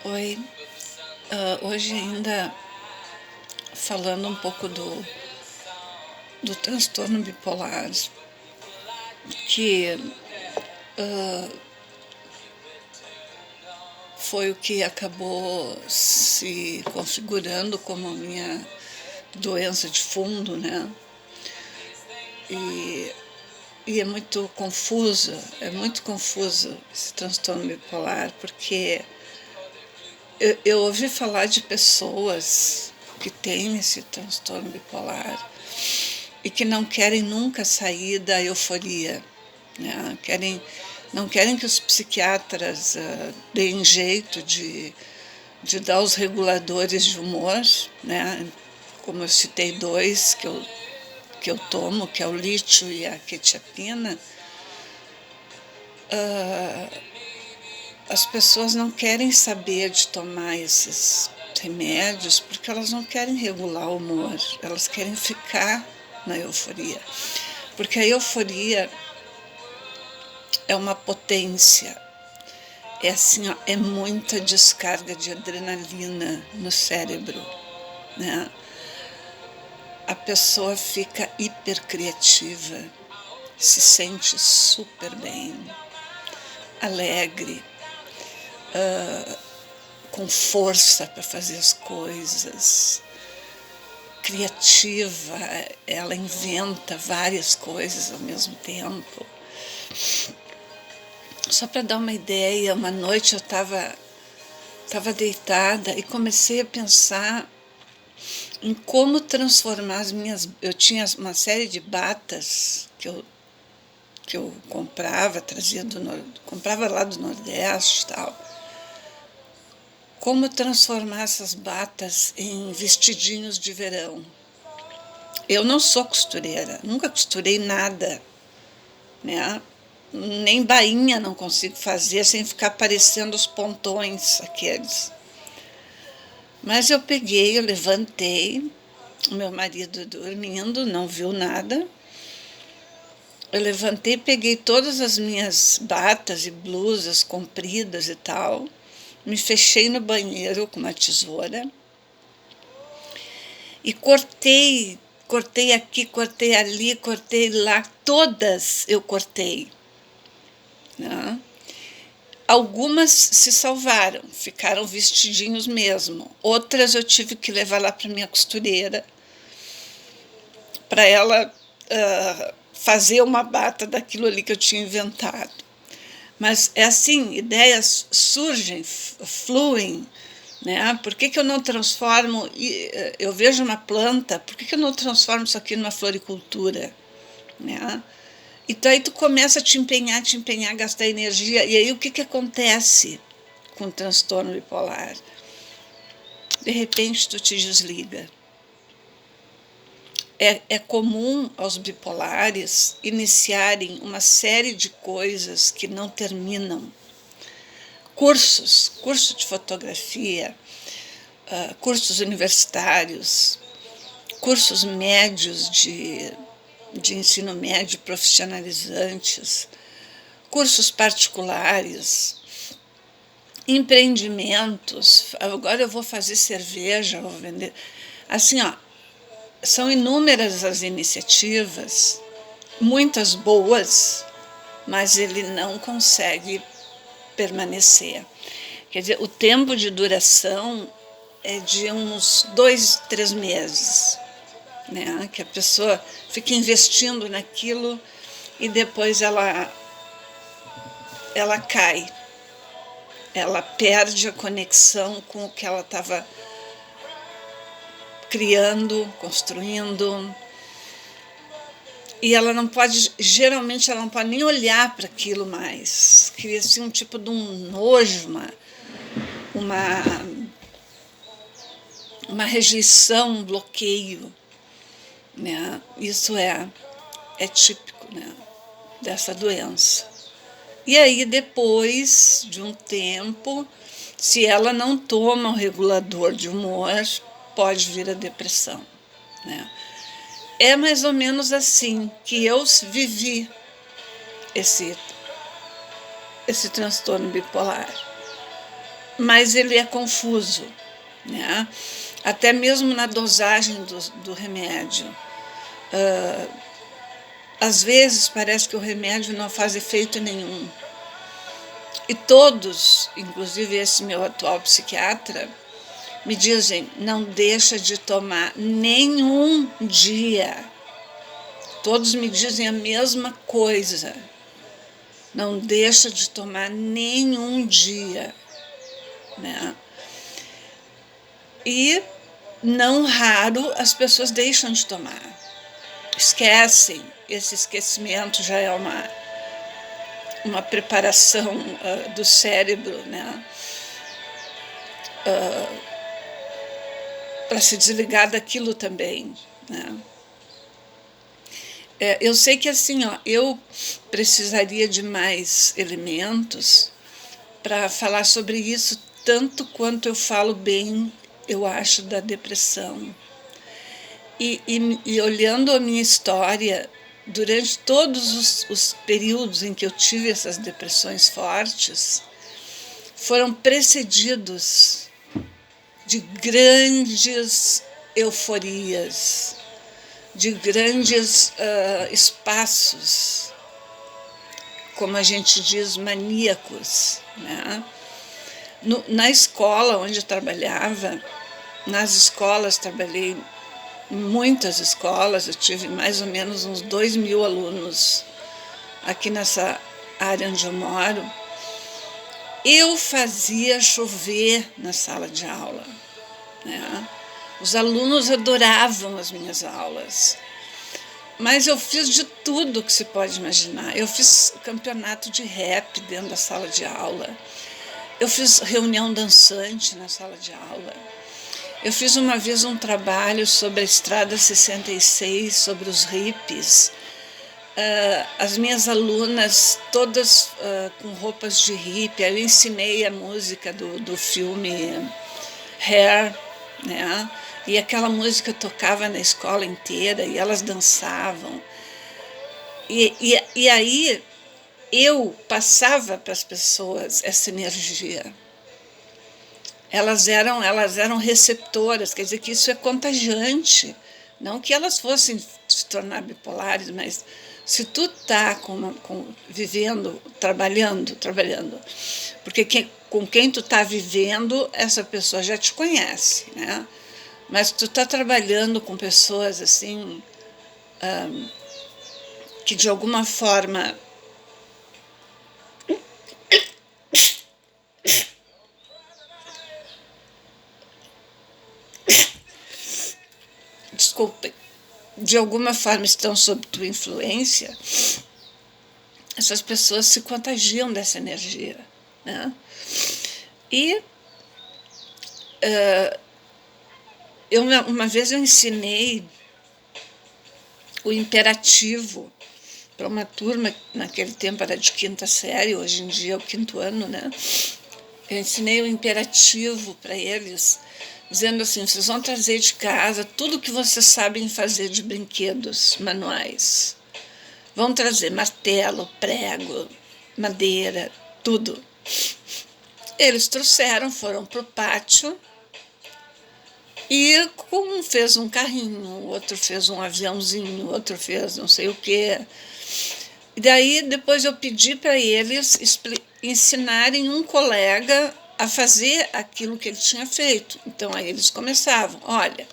Oi, hoje ainda falando um pouco do transtorno bipolar, que foi o que acabou se configurando como a minha doença de fundo, né? E, e é muito confuso esse transtorno bipolar, porque eu ouvi falar de pessoas que têm esse transtorno bipolar e que não querem nunca sair da euforia, né? Não querem que os psiquiatras deem jeito de dar os reguladores de humor, né? Como eu citei dois que eu tomo, que é o lítio e a quetiapina. As pessoas não querem saber de tomar esses remédios porque elas não querem regular o humor, elas querem ficar na euforia. Porque a euforia é uma potência, é assim, ó, é muita descarga de adrenalina no cérebro, né? A pessoa fica hipercriativa, se sente super bem, alegre, com força para fazer as coisas, criativa, ela inventa várias coisas ao mesmo tempo. Só para dar uma ideia, uma noite eu estava deitada e comecei a pensar em como transformar as minhas. Eu tinha uma série de batas que eu comprava, comprava lá do Nordeste e tal. Como transformar essas batas em vestidinhos de verão. Eu não sou costureira, nunca costurei nada, né? Nem bainha não consigo fazer sem ficar parecendo os pontões aqueles. Mas eu levantei, o meu marido dormindo, não viu nada. Eu levantei, peguei todas as minhas batas e blusas compridas e tal, me fechei no banheiro com uma tesoura e cortei aqui, cortei ali, cortei lá, todas eu cortei, né? Algumas se salvaram, ficaram vestidinhos mesmo. Outras eu tive que levar lá para minha costureira, para ela fazer uma bata daquilo ali que eu tinha inventado. Mas é assim, ideias surgem, fluem, né? Por que eu não transformo, eu vejo uma planta, por que eu não transformo isso aqui numa floricultura, né? Então aí tu começa a te empenhar, gastar energia, e aí o que acontece com o transtorno bipolar? De repente tu te desliga. É comum aos bipolares iniciarem uma série de coisas que não terminam. Cursos de fotografia, cursos universitários, cursos médios de ensino médio profissionalizantes, cursos particulares, empreendimentos. Agora eu vou fazer cerveja, vou vender. Assim, ó, são inúmeras as iniciativas, muitas boas, mas ele não consegue permanecer. Quer dizer, o tempo de duração é de uns 2, 3 meses, né? Que a pessoa fica investindo naquilo e depois ela cai, ela perde a conexão com o que ela estava criando, construindo, e ela não pode, geralmente ela não pode nem olhar para aquilo mais, cria assim um tipo de um nojo, uma, uma rejeição, um bloqueio, né? Isso é típico, né, dessa doença. E aí, depois de um tempo, se ela não toma o regulador de humor, pode vir a depressão, né? É mais ou menos assim que eu vivi esse transtorno bipolar. mas ele é confuso, né? Até mesmo na dosagem do remédio. Às vezes parece que o remédio não faz efeito nenhum. E todos, inclusive esse meu atual psiquiatra, me dizem, não deixa de tomar nenhum dia. Todos me dizem a mesma coisa. Não deixa de tomar nenhum dia, né? E não raro as pessoas deixam de tomar. Esquecem. Esse esquecimento já é uma preparação do cérebro, né? Para se desligar daquilo também, né? Eu sei que assim, eu precisaria de mais elementos para falar sobre isso, tanto quanto eu falo bem, eu acho, da depressão. E olhando a minha história, durante todos os períodos em que eu tive essas depressões fortes, foram precedidos de grandes euforias, de grandes espaços, como a gente diz, maníacos, né? Na escola onde eu trabalhava, nas escolas, trabalhei em muitas escolas, eu tive mais ou menos uns 2.000 alunos aqui nessa área onde eu moro. Eu fazia chover na sala de aula, né? Os alunos adoravam as minhas aulas, mas eu fiz de tudo que se pode imaginar. Eu fiz campeonato de rap dentro da sala de aula, eu fiz reunião dançante na sala de aula, eu fiz uma vez um trabalho sobre a Estrada 66, sobre os hippies. As minhas alunas, todas com roupas de hippie, eu ensinei a música do filme Hair, né? E aquela música tocava na escola inteira e elas dançavam. E aí eu passava para as pessoas essa energia. Elas eram receptoras, quer dizer que isso é contagiante. Não que elas fossem se tornar bipolares, mas se tu está vivendo, trabalhando, porque com quem tu está vivendo, essa pessoa já te conhece, né? Mas tu está trabalhando com pessoas assim, que de alguma forma desculpem, de alguma forma estão sob tua influência, essas pessoas se contagiam dessa energia, né? E uma vez eu ensinei o imperativo para uma turma, naquele tempo era de quinta série, hoje em dia é o quinto ano, né? Eu ensinei o imperativo para eles, dizendo assim, vocês vão trazer de casa tudo que vocês sabem fazer de brinquedos manuais. Vão trazer martelo, prego, madeira, tudo. Eles trouxeram, foram para o pátio, e um fez um carrinho, o outro fez um aviãozinho, o outro fez não sei o quê. E daí depois eu pedi para eles ensinarem um colega a fazer aquilo que ele tinha feito. Então aí eles começavam, olha,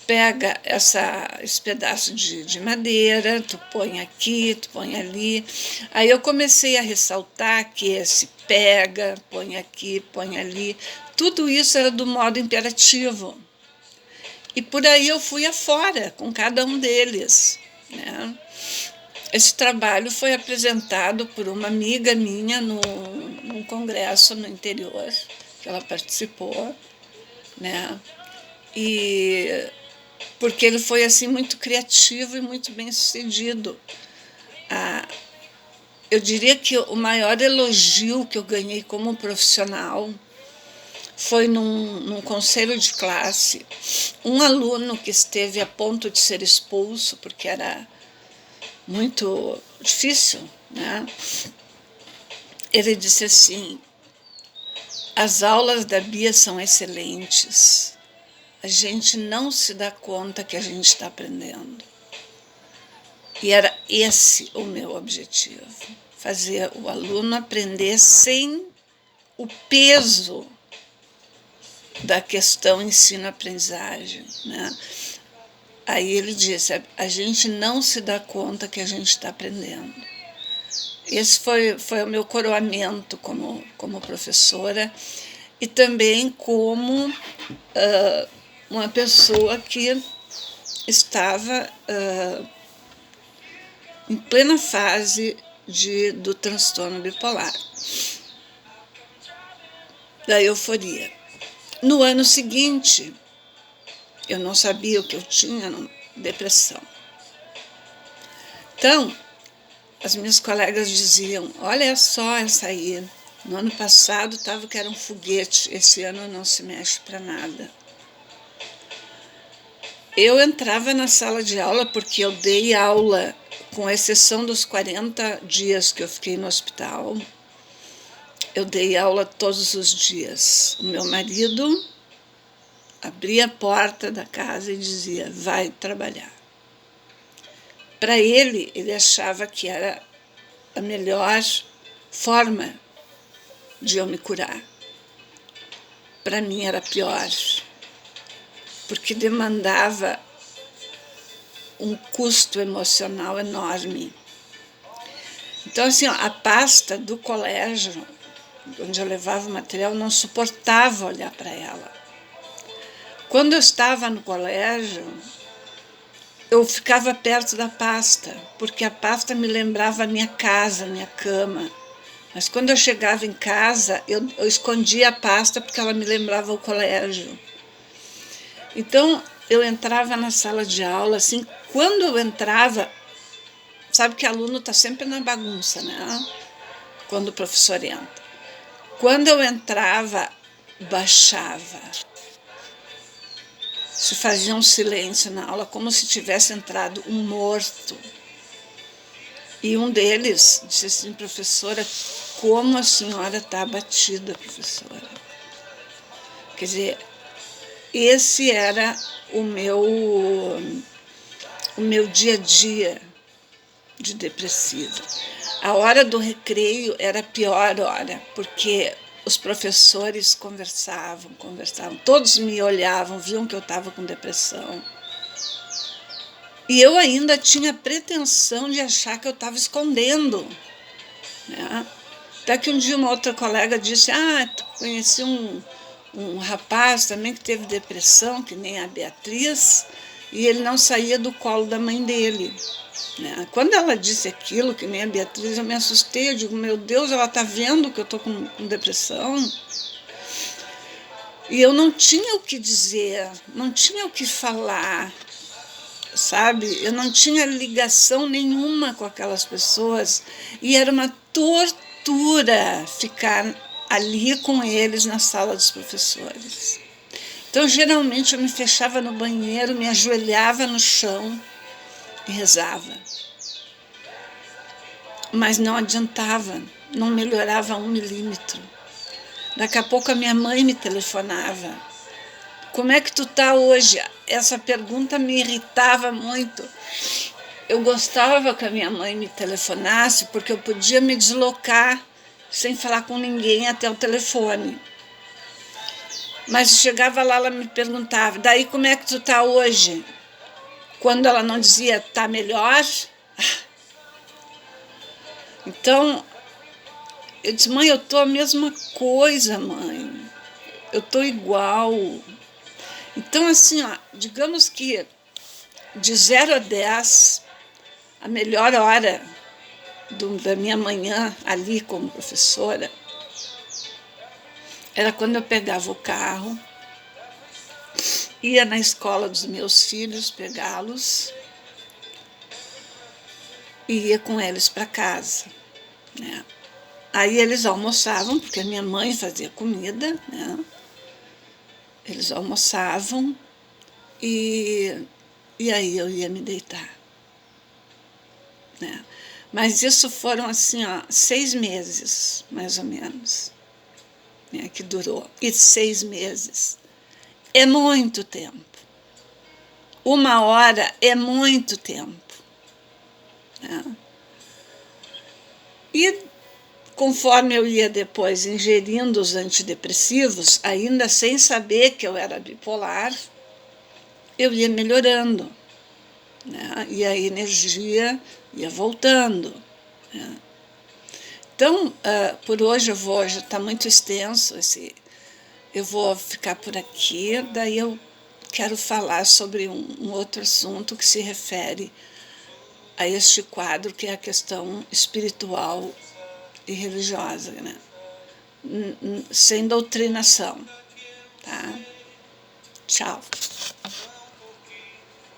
pega esse pedaço de madeira, tu põe aqui, tu põe ali. Aí eu comecei a ressaltar que esse pega, põe aqui, põe ali. Tudo isso era do modo imperativo. E por aí eu fui afora com cada um deles, né? Esse trabalho foi apresentado por uma amiga minha num congresso no interior, que ela participou, né? E porque ele foi assim muito criativo e muito bem sucedido. Eu diria que o maior elogio que eu ganhei como profissional foi num conselho de classe. Um aluno que esteve a ponto de ser expulso, porque era muito difícil, né? Ele disse assim, As aulas da Bia são excelentes. A gente não se dá conta que a gente está aprendendo. E era esse o meu objetivo, fazer o aluno aprender sem o peso da questão ensino-aprendizagem, né? Aí ele disse, a gente não se dá conta que a gente está aprendendo. Esse foi o meu coroamento como professora e também como uma pessoa que estava em plena fase do transtorno bipolar, da euforia. No ano seguinte, eu não sabia o que eu tinha, depressão. Então, as minhas colegas diziam, olha só essa aí, no ano passado estava que era um foguete, esse ano não se mexe para nada. Eu entrava na sala de aula porque eu dei aula, com exceção dos 40 dias que eu fiquei no hospital, eu dei aula todos os dias. O meu marido abria a porta da casa e dizia, vai trabalhar. Para ele achava que era a melhor forma de eu me curar. Para mim era pior, porque demandava um custo emocional enorme. Então, assim, a pasta do colégio, onde eu levava o material, não suportava olhar para ela. Quando eu estava no colégio, eu ficava perto da pasta, porque a pasta me lembrava a minha casa, a minha cama. Mas quando eu chegava em casa, eu escondia a pasta porque ela me lembrava o colégio. Então, eu entrava na sala de aula, assim, quando eu entrava, sabe que aluno está sempre na bagunça, né? Quando o professor entra. Quando eu entrava, baixava. Se fazia um silêncio na aula, como se tivesse entrado um morto. E um deles disse assim, professora, como a senhora está abatida, professora. Quer dizer, esse era o meu dia a dia de depressiva. A hora do recreio era a pior hora, porque os professores conversavam, todos me olhavam, viam que eu estava com depressão. E eu ainda tinha pretensão de achar que eu estava escondendo, né? Até que um dia uma outra colega disse, conheci um rapaz também que teve depressão, que nem a Beatriz, e ele não saía do colo da mãe dele. Né? Quando ela disse aquilo, que nem a Beatriz, eu me assustei, eu digo, meu Deus, ela está vendo que eu estou com depressão? E eu não tinha o que dizer, não tinha o que falar, sabe? Eu não tinha ligação nenhuma com aquelas pessoas e era uma tortura ficar ali com eles na sala dos professores. Então, geralmente, eu me fechava no banheiro, me ajoelhava no chão e rezava. Mas não adiantava, não melhorava 1 milímetro. Daqui a pouco a minha mãe me telefonava. Como é que tu tá hoje? Essa pergunta me irritava muito. Eu gostava que a minha mãe me telefonasse porque eu podia me deslocar sem falar com ninguém até o telefone. Mas chegava lá, ela me perguntava, daí como é que tu tá hoje? Quando ela não dizia, tá melhor? Então, eu disse, mãe, eu tô a mesma coisa, mãe. Eu tô igual. Então, assim, digamos que de 0 a 10, a melhor hora da minha manhã ali como professora era quando eu pegava o carro, ia na escola dos meus filhos pegá-los e ia com eles para casa, né? Aí eles almoçavam, porque a minha mãe fazia comida, né? Eles almoçavam e aí eu ia me deitar, né? Mas isso foram assim, 6 meses, mais ou menos. né, que durou, e 6 meses. É muito tempo. 1 hora é muito tempo. Né? E conforme eu ia depois ingerindo os antidepressivos, ainda sem saber que eu era bipolar, eu ia melhorando, né? E a energia ia voltando. Né? Então, por hoje já está muito extenso eu vou ficar por aqui, daí eu quero falar sobre um outro assunto que se refere a este quadro, que é a questão espiritual e religiosa, né? Sem doutrinação, tá? Tchau.